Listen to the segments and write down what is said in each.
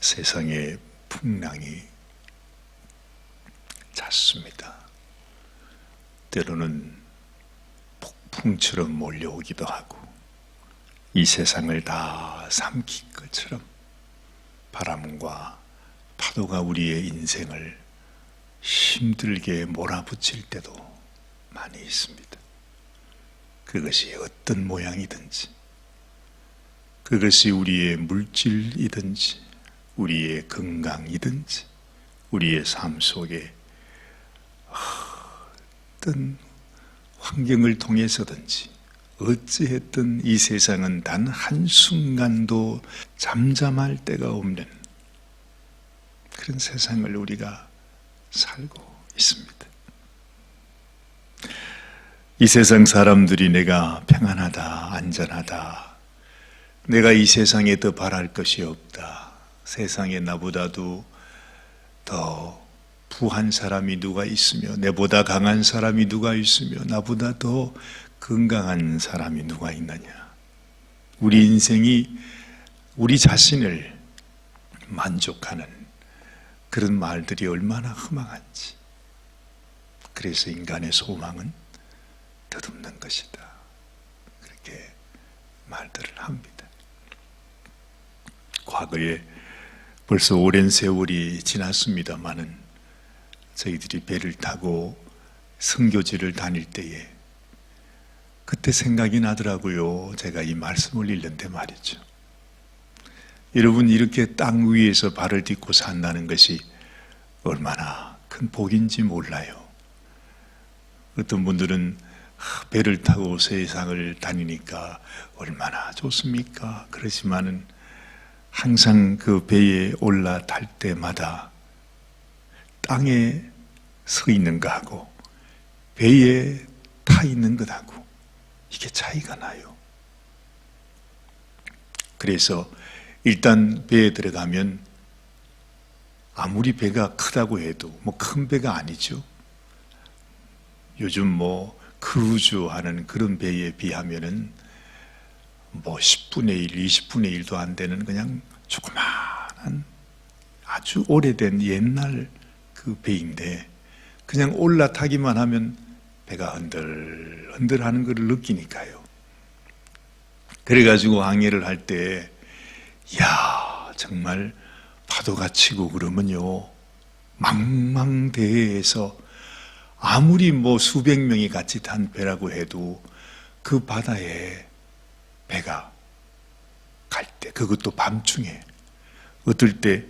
세상의 풍랑이 잦습니다. 때로는 폭풍처럼 몰려오기도 하고 이 세상을 다 삼킨 것처럼 바람과 파도가 우리의 인생을 힘들게 몰아붙일 때도 많이 있습니다. 그것이 어떤 모양이든지, 그것이 우리의 물질이든지, 우리의 건강이든지, 우리의 삶 속에 어떤 환경을 통해서든지 어찌했든 이 세상은 단 한순간도 잠잠할 데가 없는 그런 세상을 우리가 살고 있습니다. 이 세상 사람들이 내가 평안하다, 안전하다, 내가 이 세상에 더 바랄 것이 없다, 세상에 나보다도 더 부한 사람이 누가 있으며, 내보다 강한 사람이 누가 있으며, 나보다 더 건강한 사람이 누가 있느냐, 우리 인생이 우리 자신을 만족하는 그런 말들이 얼마나 허망한지. 그래서 인간의 소망은 덧없는 것이다, 그렇게 말들을 합니다. 과거에 벌써 오랜 세월이 지났습니다마는 저희들이 배를 타고 선교지를 다닐 때에 그때 생각이 나더라고요. 제가 이 말씀을 읽는데 말이죠. 여러분, 이렇게 땅 위에서 발을 딛고 산다는 것이 얼마나 큰 복인지 몰라요. 어떤 분들은 배를 타고 세상을 다니니까 얼마나 좋습니까? 그렇지만은 항상 그 배에 올라탈 때마다 땅에 서 있는 것하고 배에 타 있는 것하고 이게 차이가 나요. 그래서 일단 배에 들어가면 아무리 배가 크다고 해도 큰 배가 아니죠. 요즘 크루즈 하는 그런 배에 비하면은 10분의 1, 20분의 1도 안 되는 그냥 조그마한 아주 오래된 옛날 그 배인데 그냥 올라타기만 하면 배가 흔들흔들 하는 것을 느끼니까요. 그래가지고 항해를 할 때 정말 파도가 치고 그러면요, 망망대해에서 아무리 수백 명이 같이 탄 배라고 해도 그 바다에 배가 갈 때, 그것도 밤중에, 어떨 때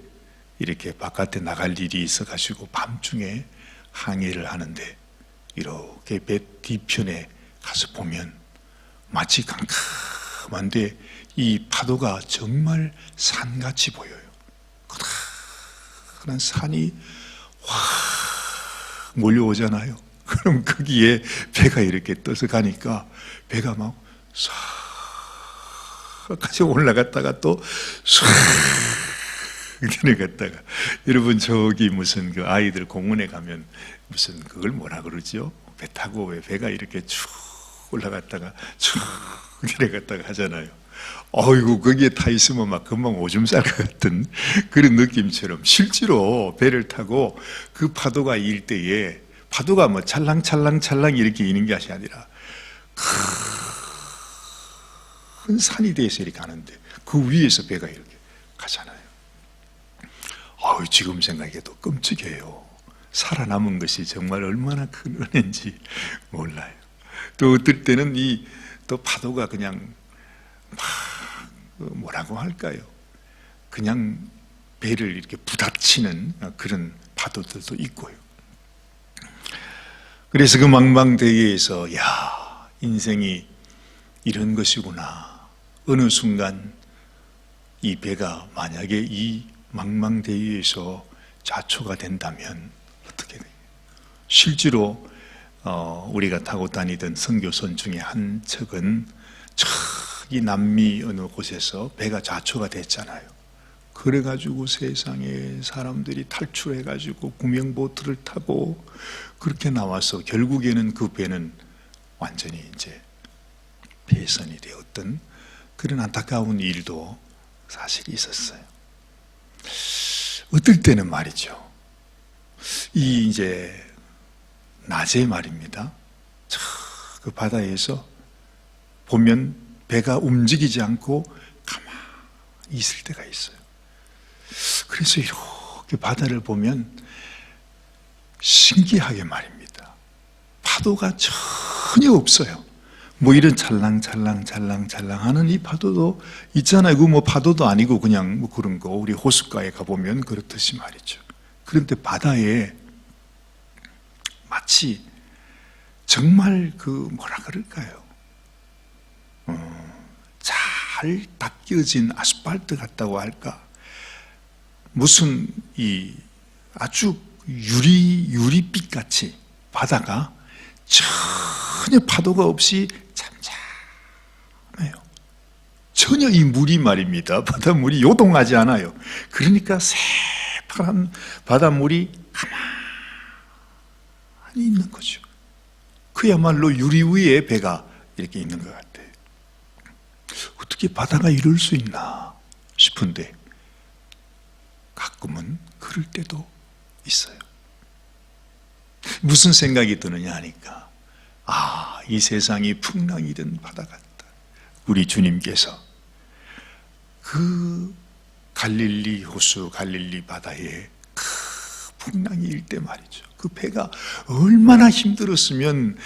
이렇게 바깥에 나갈 일이 있어가지고 밤중에 항해를 하는데 이렇게 배 뒤편에 가서 보면 마치 캄캄한데 이 파도가 정말 산같이 보여요. 커다란 산이 확 몰려오잖아요. 그럼 거기에 배가 이렇게 떠서 가니까 배가 막 싹 올라갔다가 또 싹 내려갔다가, 여러분 저기 무슨 그 아이들 공원에 가면 무슨 그걸 뭐라 그러죠? 배 타고 왜 배가 이렇게 쭉 올라갔다가 쭉 내려갔다가 하잖아요. 어이구, 거기에 타 있으면 막 금방 오줌 쌀 것 같은 그런 느낌처럼 실제로 배를 타고 그 파도가 일 때에 파도가 찰랑찰랑 이렇게 이는 것이 아니라 큰 산이 돼서 이렇게 가는데 그 위에서 배가 이렇게 가잖아요. 지금 생각해도 끔찍해요. 살아남은 것이 정말 얼마나 큰 은혜인지 몰라요. 또 어떨 때는 또 파도가 그냥 뭐라고 할까요? 그냥 배를 이렇게 부닥치는 그런 파도들도 있고요. 그래서 그 망망대해에서 인생이 이런 것이구나. 어느 순간 이 배가 만약에 이 망망대해에서 좌초가 된다면 어떻게 돼요? 실제로 우리가 타고 다니던 선교선 중에 한 척은 저기 남미 어느 곳에서 배가 좌초가 됐잖아요. 그래가지고 세상에 사람들이 탈출해가지고 구명보트를 타고 그렇게 나와서 결국에는 그 배는 완전히 이제 폐선이 되었던 그런 안타까운 일도 사실 있었어요. 어떨 때는 말이죠. 이제 낮에 말입니다. 그 바다에서 보면 배가 움직이지 않고 가만히 있을 때가 있어요. 그래서 이렇게 바다를 보면 신기하게 말입니다. 파도가 전혀 없어요. 뭐 이런 찰랑찰랑 하는 이 파도도 있잖아요. 그 뭐 파도도 아니고 그냥 뭐 그런 거 우리 호숫가에 가보면 그렇듯이 말이죠. 그런데 바다에 마치 정말 그 뭐라 그럴까요? 잘 닦여진 아스팔트 같다고 할까? 무슨 이 아주 유리빛 같이 바다가 전혀 파도가 없이 잠잠해요. 전혀 이 물이 말입니다. 바닷물이 요동하지 않아요. 그러니까 새파란 바닷물이 가만히 있는 거죠. 그야말로 유리 위에 배가 이렇게 있는 것 같아요. 어떻게 바다가 이럴 수 있나 싶은데 가끔은 그럴 때도 있어요. 무슨 생각이 드느냐 하니까 이 세상이 풍랑이든 바다 같다. 우리 주님께서 그 갈릴리 호수 갈릴리 바다에 그 풍랑이 일 때 말이죠. 그 배가 얼마나 힘들었으면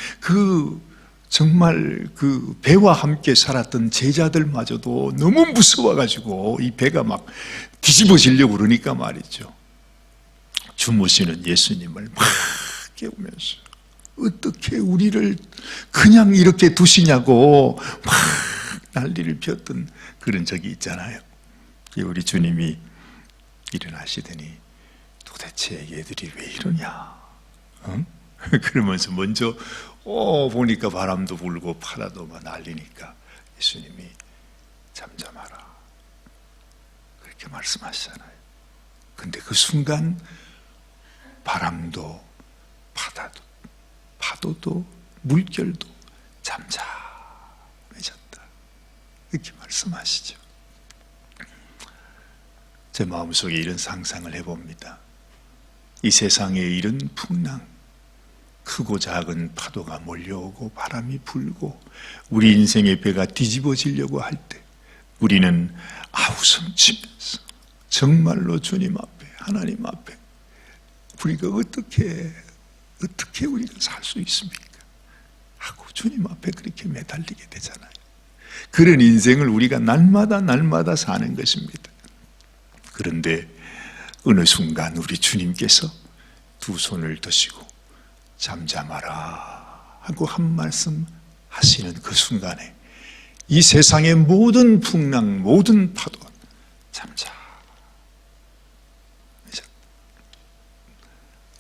정말 그 배와 함께 살았던 제자들마저도 너무 무서워가지고 이 배가 막 뒤집어지려고 그러니까 말이죠. 주무시는 예수님을 막 깨우면서 어떻게 우리를 그냥 이렇게 두시냐고 막 난리를 피웠던 그런 적이 있잖아요. 우리 주님이 일어나시더니 도대체 얘들이 왜 이러냐? 그러면서 먼저 보니까 바람도 불고 파라도 막 날리니까 예수님이 잠잠하라 그렇게 말씀하시잖아요. 근데 그 순간 바람도 파도도 물결도 잠잠해졌다 이렇게 말씀하시죠. 제 마음속에 이런 상상을 해봅니다. 이 세상에 이런 풍랑, 크고 작은 파도가 몰려오고 바람이 불고 우리 인생의 배가 뒤집어지려고 할 때 우리는 아우성 치면서 정말로 주님 앞에 하나님 앞에 우리가 어떻게 우리가 살 수 있습니까? 하고 주님 앞에 그렇게 매달리게 되잖아요. 그런 인생을 우리가 날마다 사는 것입니다. 그런데 어느 순간 우리 주님께서 두 손을 드시고 잠잠하라 하고 한 말씀 하시는 그 순간에 이 세상의 모든 풍랑, 모든 파도 잠잠해졌다.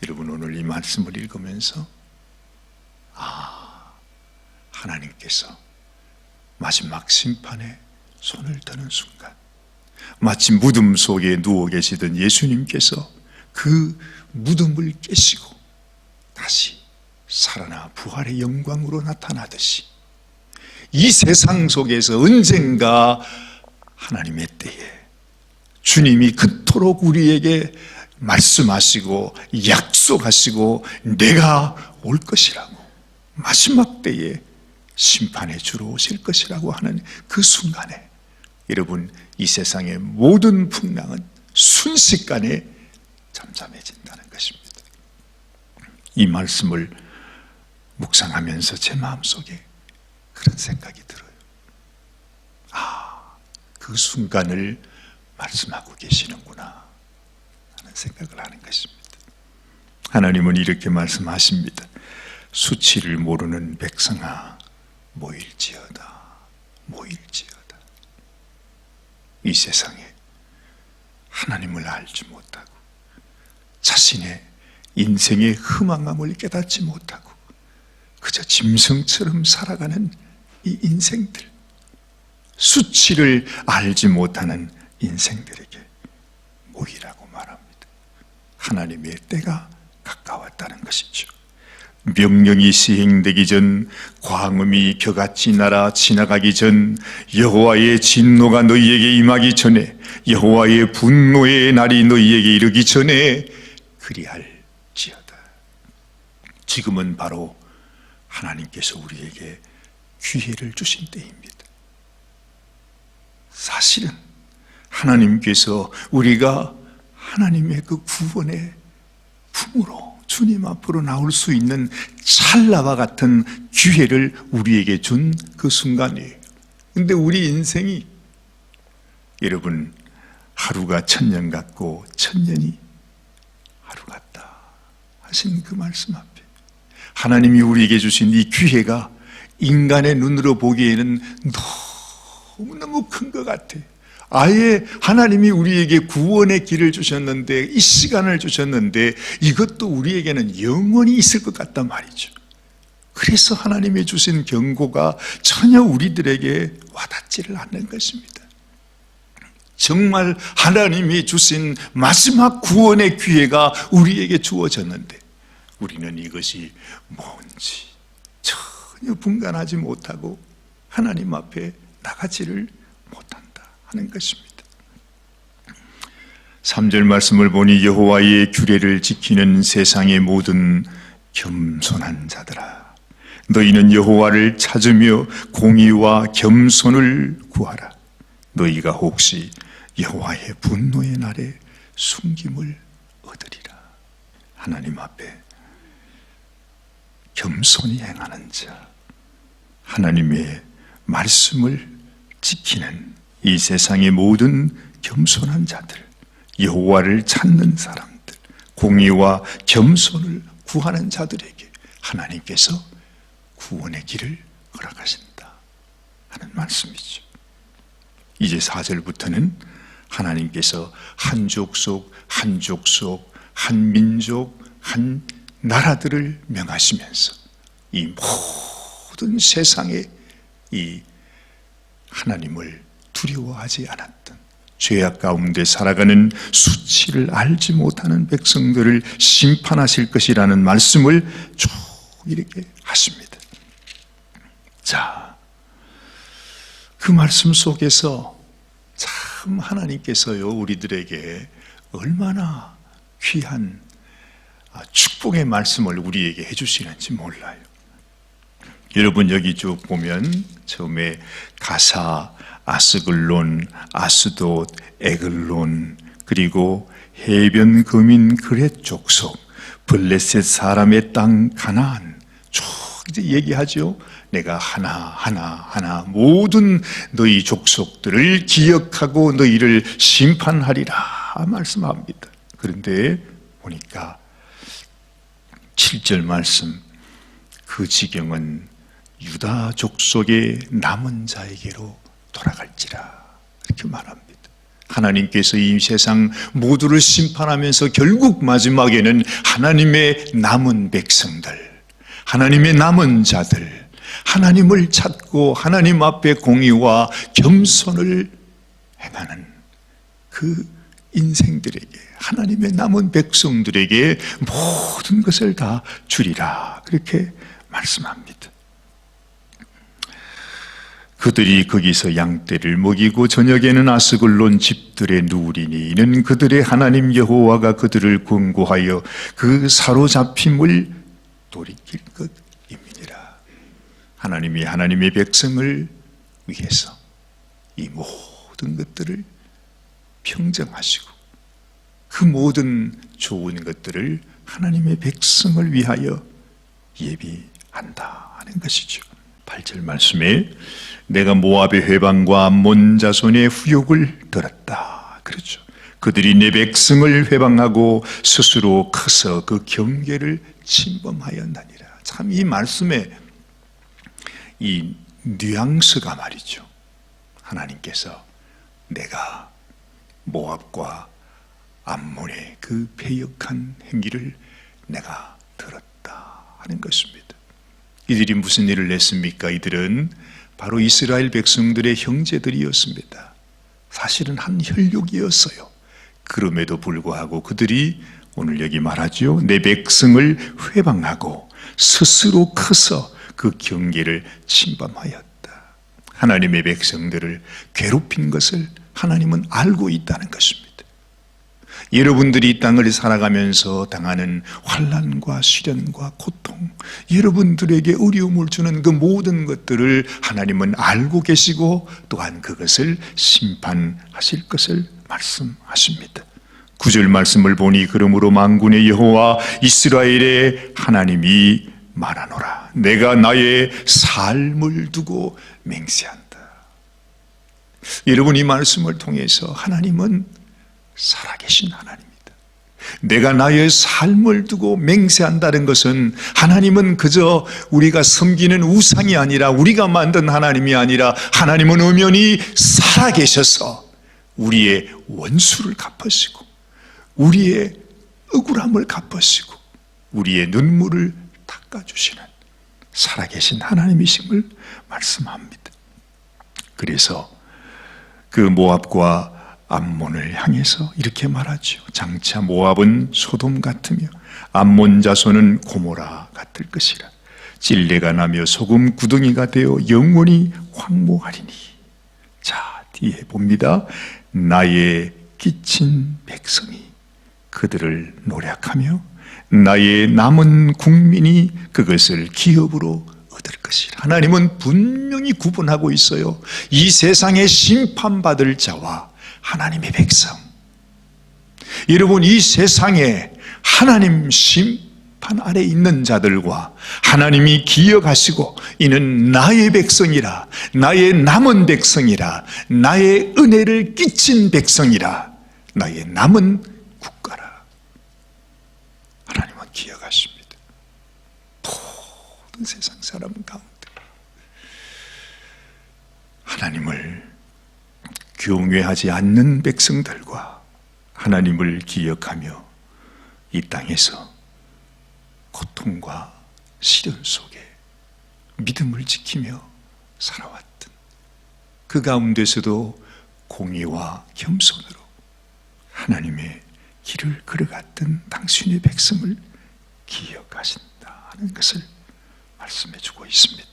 여러분 오늘 이 말씀을 읽으면서 하나님께서 마지막 심판에 손을 드는 순간 마치 무덤 속에 누워 계시던 예수님께서 그 무덤을 깨시고 다시 살아나 부활의 영광으로 나타나듯이 이 세상 속에서 언젠가 하나님의 때에 주님이 그토록 우리에게 말씀하시고 약속하시고 내가 올 것이라고 마지막 때에 심판에 주러 오실 것이라고 하는 그 순간에 여러분 이 세상의 모든 풍랑은 순식간에 잠잠해진다는 것입니다. 이 말씀을 묵상하면서 제 마음속에 그런 생각이 들어요. 그 순간을 말씀하고 계시는구나 하는 생각을 하는 것입니다. 하나님은 이렇게 말씀하십니다. 수치를 모르는 백성아 모일지어다. 이 세상에 하나님을 알지 못하고 자신의 인생의 허망함을 깨닫지 못하고 그저 짐승처럼 살아가는 이 인생들, 수치를 알지 못하는 인생들에게 모이라고 말합니다. 하나님의 때가 가까웠다는 것이죠. 명령이 시행되기 전, 광음이 벼같이 날아 지나가기 전, 여호와의 진노가 너희에게 임하기 전에, 여호와의 분노의 날이 너희에게 이르기 전에 그리할지어다. 지금은 바로 하나님께서 우리에게 기회를 주신 때입니다. 사실은 하나님께서 우리가 하나님의 그 구원의 품으로 주님 앞으로 나올 수 있는 찰나와 같은 기회를 우리에게 준 그 순간이에요. 근데 우리 인생이, 여러분, 하루가 천년 같고 천년이 하루 같다 하신 그 말씀 앞에 하나님이 우리에게 주신 이 기회가 인간의 눈으로 보기에는 너무너무 큰 것 같아요. 아예 하나님이 우리에게 구원의 길을 주셨는데, 이 시간을 주셨는데, 이것도 우리에게는 영원히 있을 것 같단 말이죠. 그래서 하나님이 주신 경고가 전혀 우리들에게 와닿지를 않는 것입니다. 정말 하나님이 주신 마지막 구원의 기회가 우리에게 주어졌는데 우리는 이것이 뭔지 전혀 분간하지 못하고 하나님 앞에 나가지를 못한다 하는 것입니다. 3절 말씀을 보니 여호와의 규례를 지키는 세상의 모든 겸손한 자들아, 너희는 여호와를 찾으며 공의와 겸손을 구하라. 너희가 혹시 여호와의 분노의 날에 숨김을 얻으리라. 하나님 앞에 겸손히 행하는 자, 하나님의 말씀을 지키는 이 세상의 모든 겸손한 자들, 여호와를 찾는 사람들, 공의와 겸손을 구하는 자들에게 하나님께서 구원의 길을 허락하신다 하는 말씀이죠. 이제 4절부터는 하나님께서 한 족속, 한 족속, 한 민족, 한 나라들을 명하시면서 이 모든 세상에 이 하나님을 두려워하지 않았던, 죄악 가운데 살아가는 수치를 알지 못하는 백성들을 심판하실 것이라는 말씀을 쭉 이렇게 하십니다. 자, 그 말씀 속에서 참 하나님께서요, 우리들에게 얼마나 귀한 축복의 말씀을 우리에게 해주시는지 몰라요. 여러분, 여기 쭉 보면 처음에 가사, 아스글론, 아스돗, 에글론, 그리고 해변 거민 그렛 족속, 블레셋 사람의 땅 가나안 쭉 이제 얘기하죠. 내가 하나 모든 너희 족속들을 기억하고 너희를 심판하리라 말씀합니다. 그런데 보니까 7절 말씀, 그 지경은 유다 족속의 남은 자에게로 돌아갈지라 이렇게 말합니다. 하나님께서 이 세상 모두를 심판하면서 결국 마지막에는 하나님의 남은 백성들, 하나님의 남은 자들, 하나님을 찾고 하나님 앞에 공의와 겸손을 행하는 그 인생들에게, 하나님의 남은 백성들에게 모든 것을 다 주리라 그렇게 말씀합니다. 그들이 거기서 양떼를 먹이고 저녁에는 아스글론 집들에 누우리니 이는 그들의 하나님 여호와가 그들을 권고하여 그 사로잡힘을 돌이킬 것임이니라. 하나님이 하나님의 백성을 위해서 이 모든 것들을 평정하시고 그 모든 좋은 것들을 하나님의 백성을 위하여 예비한다 하는 것이죠. 8절 말씀에 내가 모압의 회방과 암몬 자손의 후욕을 들었다. 그렇죠. 그들이 내 백성을 회방하고 스스로 커서 그 경계를 침범하였나니라. 참 이 말씀에 이 뉘앙스가 말이죠. 하나님께서 내가 모압과 암몬의 그 패역한 행위를 내가 들었다 하는 것입니다. 이들이 무슨 일을 했습니까? 이들은 바로 이스라엘 백성들의 형제들이었습니다. 사실은 한 혈육이었어요. 그럼에도 불구하고 그들이 오늘 여기 말하죠. 내 백성을 회방하고 스스로 커서 그 경계를 침범하였다. 하나님의 백성들을 괴롭힌 것을 하나님은 알고 있다는 것입니다. 여러분들이 이 땅을 살아가면서 당하는 환난과 시련과 고통, 여러분들에게 어려움을 주는 그 모든 것들을 하나님은 알고 계시고 또한 그것을 심판하실 것을 말씀하십니다. 9절 말씀을 보니 그러므로 만군의 여호와 이스라엘의 하나님이 말하노라. 내가 나의 삶을 두고 맹세한다. 여러분, 이 말씀을 통해서 하나님은 살아계신 하나님입니다. 내가 나의 삶을 두고 맹세한다는 것은 하나님은 그저 우리가 섬기는 우상이 아니라 우리가 만든 하나님이 아니라 하나님은 엄연히 살아계셔서 우리의 원수를 갚으시고 우리의 억울함을 갚으시고 우리의 눈물을 닦아주시는 살아계신 하나님이심을 말씀합니다. 그래서 그 모압과 암몬을 향해서 이렇게 말하죠. 장차 모압은 소돔 같으며 암몬 자손은 고모라 같을 것이라. 찔레가 나며 소금 구덩이가 되어 영원히 황무하리니. 자, 뒤에 봅니다. 나의 끼친 백성이 그들을 노략하며 나의 남은 국민이 그것을 기업으로 얻을 것이라. 하나님은 분명히 구분하고 있어요. 이 세상에 심판받을 자와 하나님의 백성. 여러분, 이 세상에 하나님 심판 아래 있는 자들과 하나님이 기억하시고 이는 나의 백성이라, 나의 남은 백성이라, 나의 은혜를 끼친 백성이라, 나의 남은 국가라. 하나님은 기억하십니다. 모든 세상 사람 가운데 하나님을 경외하지 않는 백성들과 하나님을 기억하며 이 땅에서 고통과 시련 속에 믿음을 지키며 살아왔던 그 가운데서도 공의와 겸손으로 하나님의 길을 걸어갔던 당신의 백성을 기억하신다는 것을 말씀해 주고 있습니다.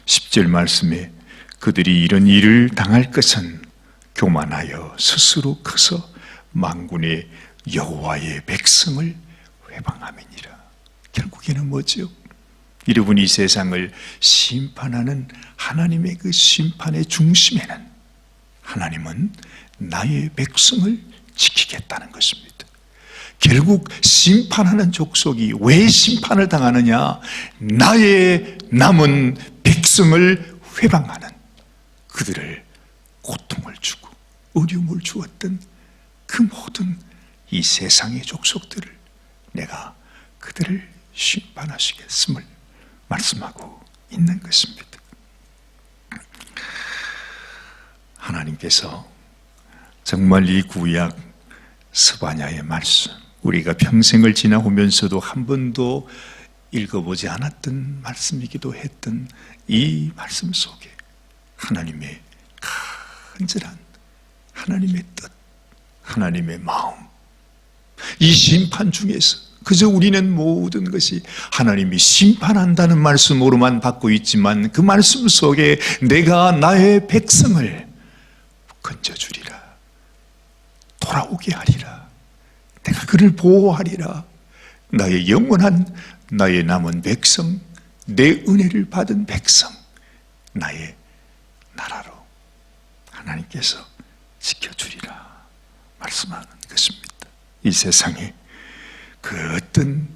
10절 말씀에 그들이 이런 일을 당할 것은 교만하여 스스로 커서 만군의 여호와의 백성을 회방함이니라. 결국에는 뭐죠? 여러분, 이 세상을 심판하는 하나님의 그 심판의 중심에는 하나님은 나의 백성을 지키겠다는 것입니다. 결국 심판하는 족속이 왜 심판을 당하느냐? 나의 남은 백성을 회방하는, 그들을 고통을 주고 어려움을 주었던 그 모든 이 세상의 족속들을 내가 그들을 심판하시겠음을 말씀하고 있는 것입니다. 하나님께서 정말 이 구약 스바냐의 말씀, 우리가 평생을 지나오면서도 한 번도 읽어보지 않았던 말씀이기도 했던 이 말씀 속에 하나님의 간절한 하나님의 뜻, 하나님의 마음, 이 심판 중에서 그저 우리는 모든 것이 하나님이 심판한다는 말씀으로만 받고 있지만 그 말씀 속에 내가 나의 백성을 건져주리라, 돌아오게 하리라, 내가 그를 보호하리라, 나의 영원한 나의 남은 백성, 내 은혜를 받은 백성, 나의 나라로 하나님께서 지켜주리라 말씀하는 것입니다. 이 세상에 그 어떤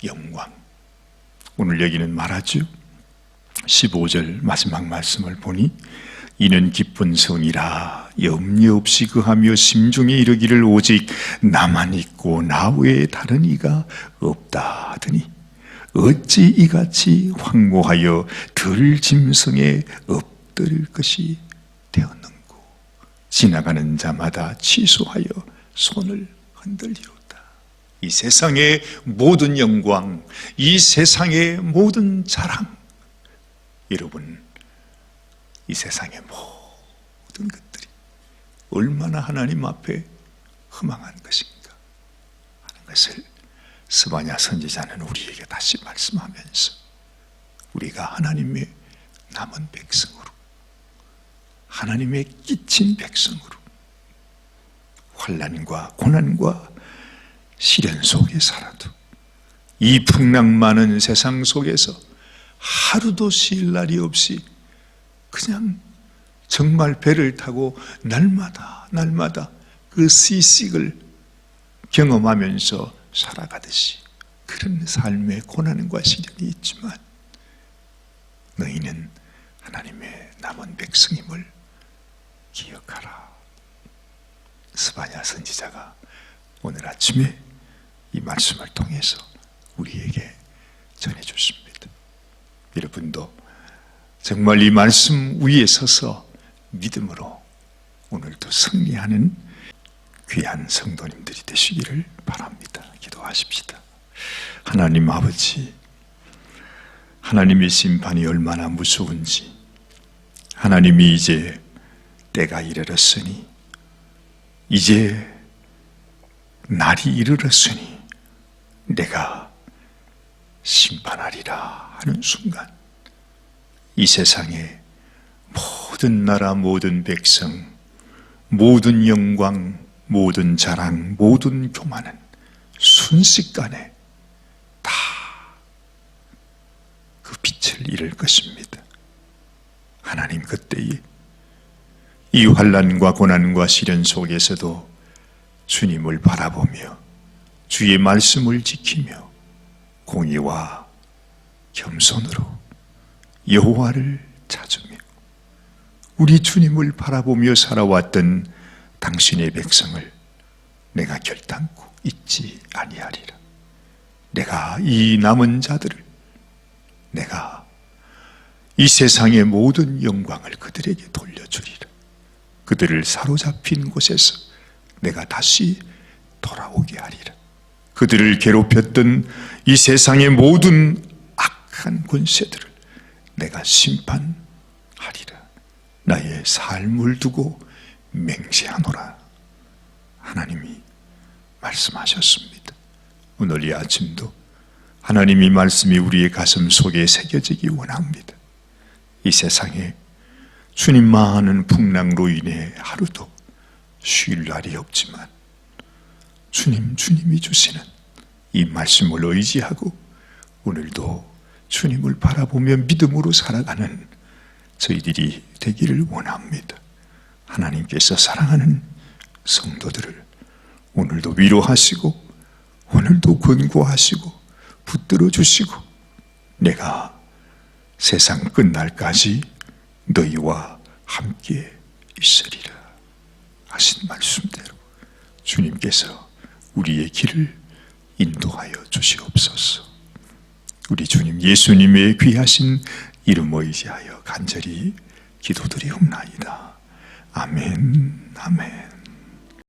영광, 오늘 여기는 말하죠. 15절 마지막 말씀을 보니 이는 기쁜 성이라 염려 없이 그하며 심중에 이르기를 오직 나만 있고 나 외에 다른 이가 없다 하더니 어찌 이같이 황무하여 들 짐승에 엎드릴 것이 되었는고. 지나가는 자마다 취소하여 손을 흔들리로다. 이 세상의 모든 영광, 이 세상의 모든 자랑, 여러분, 이 세상의 모든 것들이 얼마나 하나님 앞에 허망한 것인가 하는 것을 스바냐 선지자는 우리에게 다시 말씀하면서 우리가 하나님의 남은 백성으로, 하나님의 끼친 백성으로 환난과 고난과 시련 속에 살아도 이 풍랑 많은 세상 속에서 하루도 쉴 날이 없이 그냥 정말 배를 타고 날마다 그 시식을 경험하면서 살아가듯이 그런 삶의 고난과 시련이 있지만 너희는 하나님의 남은 백성임을 기억하라. 스바냐 선지자가 오늘 아침에 이 말씀을 통해서 우리에게 전해줬습니다. 여러분도 정말 이 말씀 위에 서서 믿음으로 오늘도 승리하는 귀한 성도님들이 되시기를 바랍니다. 기도하십시다. 하나님 아버지, 하나님의 심판이 얼마나 무서운지, 하나님이 이제 때가 이르렀으니, 이제 날이 이르렀으니 내가 심판하리라 하는 순간 이 세상의 모든 나라, 모든 백성, 모든 영광, 모든 자랑, 모든 교만은 순식간에 다 그 빛을 잃을 것입니다. 하나님 그때에 이 환난과 고난과 시련 속에서도 주님을 바라보며 주의 말씀을 지키며 공의와 겸손으로 여호와를 찾으며 우리 주님을 바라보며 살아왔던 당신의 백성을 내가 결단코 잊지 아니하리라. 내가 이 남은 자들을, 내가 이 세상의 모든 영광을 그들에게 돌려주리라. 그들을 사로잡힌 곳에서 내가 다시 돌아오게 하리라. 그들을 괴롭혔던 이 세상의 모든 악한 권세들을 내가 심판하리라. 나의 삶을 두고 맹세하노라. 하나님이 말씀하셨습니다. 오늘 이 아침도 하나님의 말씀이 우리의 가슴 속에 새겨지기 원합니다. 이 세상에 주님 많은 풍랑으로 인해 하루도 쉴 날이 없지만 주님이 주시는 이 말씀을 의지하고 오늘도 주님을 바라보며 믿음으로 살아가는 저희들이 되기를 원합니다. 하나님께서 사랑하는 성도들을 오늘도 위로하시고 오늘도 권고하시고 붙들어 주시고 내가 세상 끝날까지 너희와 함께 있으리라 하신 말씀대로 주님께서 우리의 길을 인도하여 주시옵소서. 우리 주님 예수님의 귀하신 이름 의지하여 간절히 기도드리옵나이다. 아멘, 아멘.